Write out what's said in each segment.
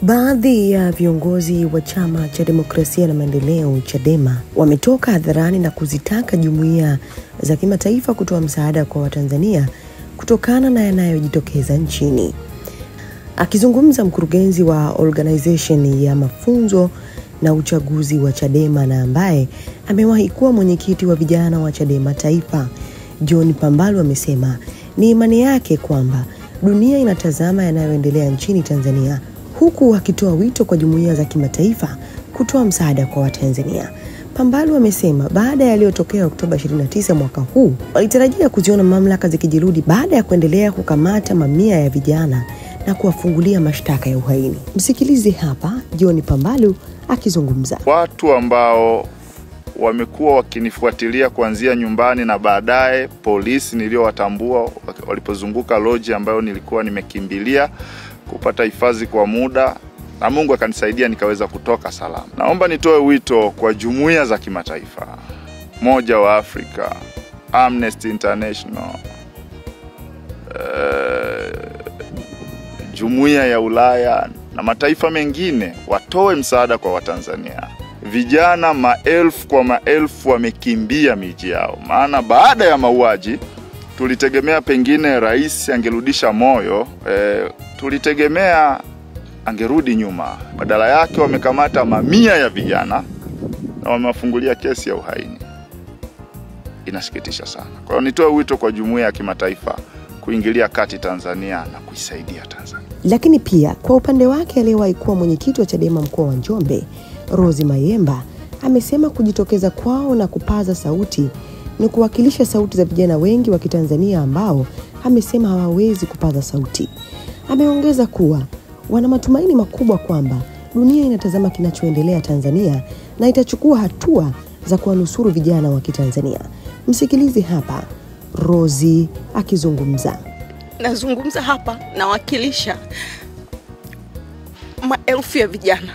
Baadhi ya viongozi wa Chama cha Demokrasia na Maendeleo Chadema wametoka hadharani na kuzitaka jumuiya za kimataifa kutoa msaada kwa Watanzania kutokana na yanayojitokeza nchini. Akizungumza mkurugenzi wa organization ya mafunzo na uchaguzi wa Chadema na ambaye amewahi kuwa mwenyekiti wa vijana wa Chadema Taifa, John Pambalu amesema ni imani yake kwamba dunia inatazama yanayoendelea nchini Tanzania, huku akitoa wito kwa jumuiya za kimataifa kutoa msaada kwa Watanzania. Pambalu amesema baada ya yaliyotokea Oktoba 29 mwaka huu, walitarajia kuziona mamlaka zikijirudi baada ya kuendelea kukamata mamia ya vijana na kuwafungulia mashtaka ya uhaini. Msikilize hapa John Pambalu akizungumza. Watu ambao wamekuwa wakinifuatilia kuanzia nyumbani na baadaye polisi niliowatambua walipozunguka lodge ambayo nilikuwa nimekimbilia kupata hifadhi kwa muda, na Mungu akanisaidia nikaweza kutoka salama. Naomba nitoe wito kwa jumuiya za kimataifa, Umoja wa Afrika, Amnesty International, Jumuiya ya Ulaya na mataifa mengine watoe msaada kwa Watanzania. Vijana maelfu kwa maelfu wamekimbia miji yao. Maana baada ya mauaji tulitegemea pengine rais angerudisha moyo, tulitegemea angerudi nyuma. Badala yake wamekamata mamia ya vijana na wamewafungulia kesi ya uhaini. Inasikitisha sana. Kwa hiyo nitoe wito kwa jumuiya ya kimataifa kuingilia kati Tanzania na kuisaidia Tanzania. Lakini pia kwa upande wake aliyewahi kuwa mwenyekiti wa Chadema mkoa wa Njombe, Rose Mayemba, amesema kujitokeza kwao na kupaza sauti ni kuwakilisha sauti za vijana wengi wa Kitanzania ambao amesema hawawezi kupaza sauti. Ameongeza kuwa wana matumaini makubwa kwamba dunia inatazama kinachoendelea Tanzania na itachukua hatua za kuwanusuru vijana wa Kitanzania. Msikilize hapa Rose akizungumza. Nazungumza hapa nawakilisha maelfu ya vijana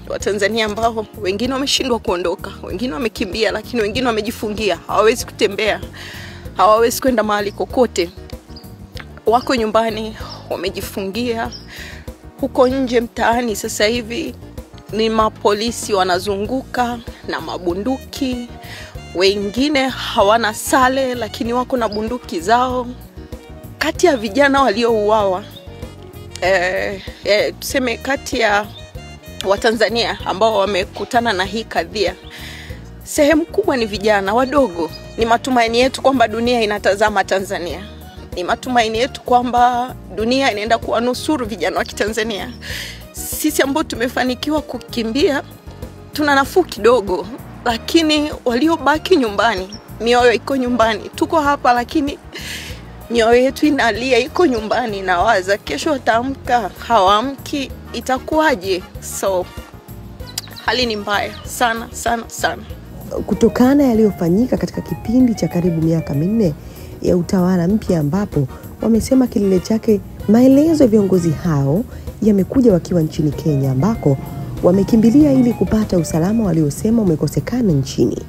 wa Tanzania ambao wengine wameshindwa kuondoka, wengine wamekimbia, lakini wengine wamejifungia, hawawezi kutembea, hawawezi kwenda mahali kokote. Wako nyumbani wamejifungia. Huko nje mtaani sasa hivi ni mapolisi wanazunguka na mabunduki. Wengine hawana sare lakini wako na bunduki zao. Kati ya vijana waliouawa, tuseme kati ya Watanzania ambao wamekutana na hii kadhia, sehemu kubwa ni vijana wadogo. Ni matumaini yetu kwamba dunia inatazama Tanzania. Ni matumaini yetu kwamba dunia inaenda kuwanusuru vijana wa Kitanzania. Sisi ambao tumefanikiwa kukimbia tuna nafuu kidogo, lakini waliobaki nyumbani, mioyo iko nyumbani. Tuko hapa lakini mioyo yetu inalia, iko nyumbani, na waza kesho wataamka, hawaamki, itakuwaje? So hali ni mbaya sana sana sana. Kutokana yaliyofanyika katika kipindi cha karibu miaka 4 ya utawala mpya ambapo wamesema kilele chake, maelezo ya viongozi hao yamekuja wakiwa nchini Kenya ambako wamekimbilia ili kupata usalama waliosema umekosekana nchini.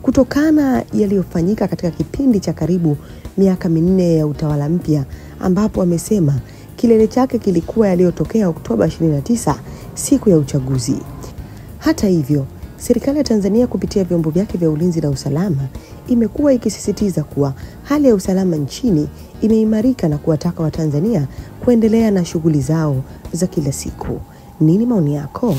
Kutokana yaliyofanyika katika kipindi cha karibu miaka 4 ya utawala mpya ambapo wamesema kilele chake kilikuwa yaliyotokea Oktoba 29, siku ya uchaguzi. Hata hivyo, serikali ya Tanzania kupitia vyombo vyake vya ulinzi na usalama imekuwa ikisisitiza kuwa hali ya usalama nchini imeimarika na kuwataka Watanzania kuendelea na shughuli zao za kila siku. Nini maoni yako?